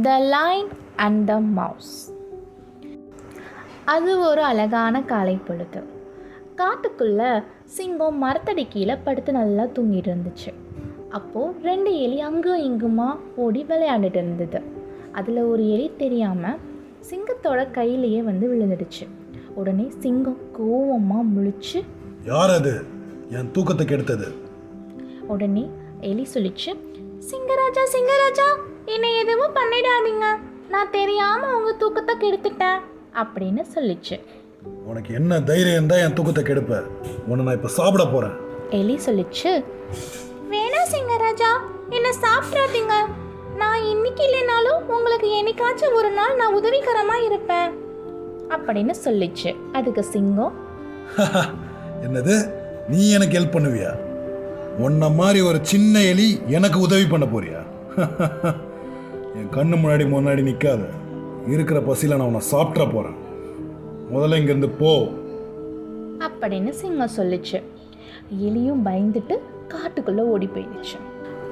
The Lion and the Mouse. அது ஒரு அழகான காலை பொழுது. காட்டுக்குள்ள சிங்கம் மரத்தடி கீழே படுத்து நல்லா தூங்கிட்டு இருந்துச்சு. அப்போது 2 எலி அங்கும் இங்குமா ஓடி விளையாண்டுட்டு இருந்தது. அதில் ஒரு எலி தெரியாமல் சிங்கத்தோட கையிலேயே விழுந்துடுச்சு. உடனே சிங்கம் கோவமாக முழிச்சு, யார் அது என் தூக்கத்தை கெடுத்தது? உடனே எலி சொல்லிச்சு, சிங்கராஜா சிங்கராஜா, என்னை எதுவும் பண்ணிடாதீங்க, நான் தெரியாமல் உங்கள் தூக்கத்தை கெடுத்துட்டேன் அப்படின்னு சொல்லிச்சு. உனக்கு என்ன தைரியம் தான் என் தூக்கத்தை கெடுப்ப? உன்னை நான் இப்போ சாப்பிட போகிறேன். எலி சொல்லிச்சு, வேணாம் சிங்கராஜா, என்னை சாப்பிட்றாதீங்க, நான் இன்னைக்கு இல்லைனாலும் உங்களுக்கு என்னைக்காச்சும் ஒரு நாள் நான் உதவிகரமாக இருப்பேன் அப்படின்னு சொல்லிச்சு. அதுக்கு சிங்கம், என்னது, நீ எனக்கு ஹெல்ப் பண்ணுவியா? உன்ன மாதிரி ஒரு சின்ன எலி எனக்கு உதவி பண்ண போறியா? என் கண்ணு முன்னாடி நிற்காத. இருக்கிற பசியில் நான் உன்னை சாப்பிட்ற போகிறேன். முதல்ல இங்கேருந்து போ அப்படின்னு சிங்கம் சொல்லிச்சு. எலியும் பயந்துட்டு காட்டுக்குள்ளே ஓடி போயிடுச்சு.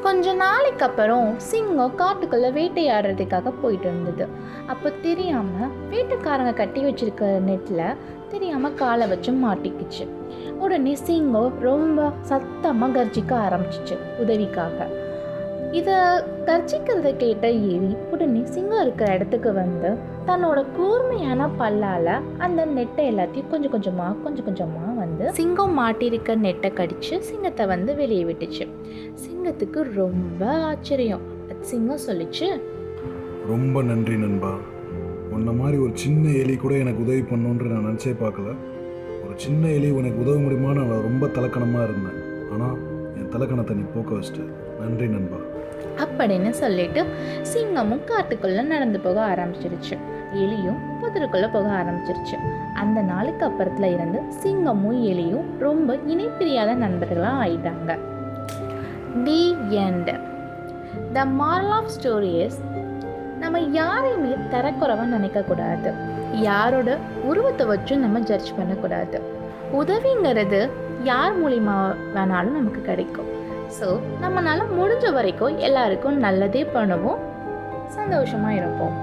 கொஞ்ச நாளைக்கு அப்புறம் சிங்கம் காட்டுக்குள்ளே வேட்டையாடுறதுக்காக போயிட்டு இருந்தது. அப்போ தெரியாமல் வேட்டைக்காரங்க கட்டி வச்சிருக்க நெட்டில் தெரியாமல் காலை வச்சு மாட்டிக்குச்சு. உடனே சிங்கம் ரொம்ப சத்தமாக கர்ஜிக்க ஆரம்பிச்சிச்சு உதவிக்காக. இதை கர்ஜிக்கிறத கேட்ட எலி உடனே சிங்கம் இருக்கிற இடத்துக்கு தன்னோட கூர்மையான பல்லால் அந்த நெட்டை எல்லாத்தையும் கொஞ்சம் கொஞ்சமாக சிங்கம் மாட்டிருக்க நெட்டை கடிச்சு சிங்கத்தை வெளியே விட்டுச்சு. சிங்கத்துக்கு ரொம்ப ஆச்சரியம். சிங்கம் சொல்லிச்சு, ரொம்ப நன்றி நண்பா. உன்ன மாதிரி ஒரு சின்ன எலி கூட எனக்கு உதவி பண்ணுன்ற நான் நினச்சே பார்க்கல. ஒரு சின்ன எலி உனக்கு உதவ முடியுமான்னு நான் ரொம்ப தலக்கணமாக இருந்தேன். ஆனால் என் தலக்கணத்தை நீ போக்க வச்சிட்ட. நன்றி நண்பா அப்படின்னு சொல்லிட்டு சிங்கமும் காட்டுக்குள்ளே நடந்து போக ஆரம்பிச்சிருச்சு. எலியும் புதருக்குள்ளே போக ஆரம்பிச்சிருச்சு. அந்த நாளுக்கு அப்புறத்துல இருந்து சிங்கமும் எலியும் ரொம்ப இணைப்பிரியாத நண்பர்களாக ஆயிட்டாங்க. The end. The moral of story is, நம்ம யாரையுமே தரக்குறைவாக நினைக்கக்கூடாது. யாரோட உருவத்தை வச்சும் நம்ம ஜட்ஜ் பண்ணக்கூடாது. உதவிங்கிறது யார் மூலிமா வேணாலும் நமக்கு கிடைக்கும். ஸோ நம்மளால் முடிஞ்ச வரைக்கும் எல்லாருக்கும் நல்லதே பண்ணுவோம், சந்தோஷமாக இருப்போம்.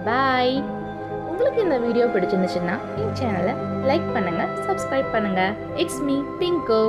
பாய். உங்களுக்கு இந்த வீடியோ பிடிச்சிருந்துச்சுன்னா என் சேனலை லைக் பண்ணுங்கள், சப்ஸ்கிரைப் பண்ணுங்கள். It's me pink.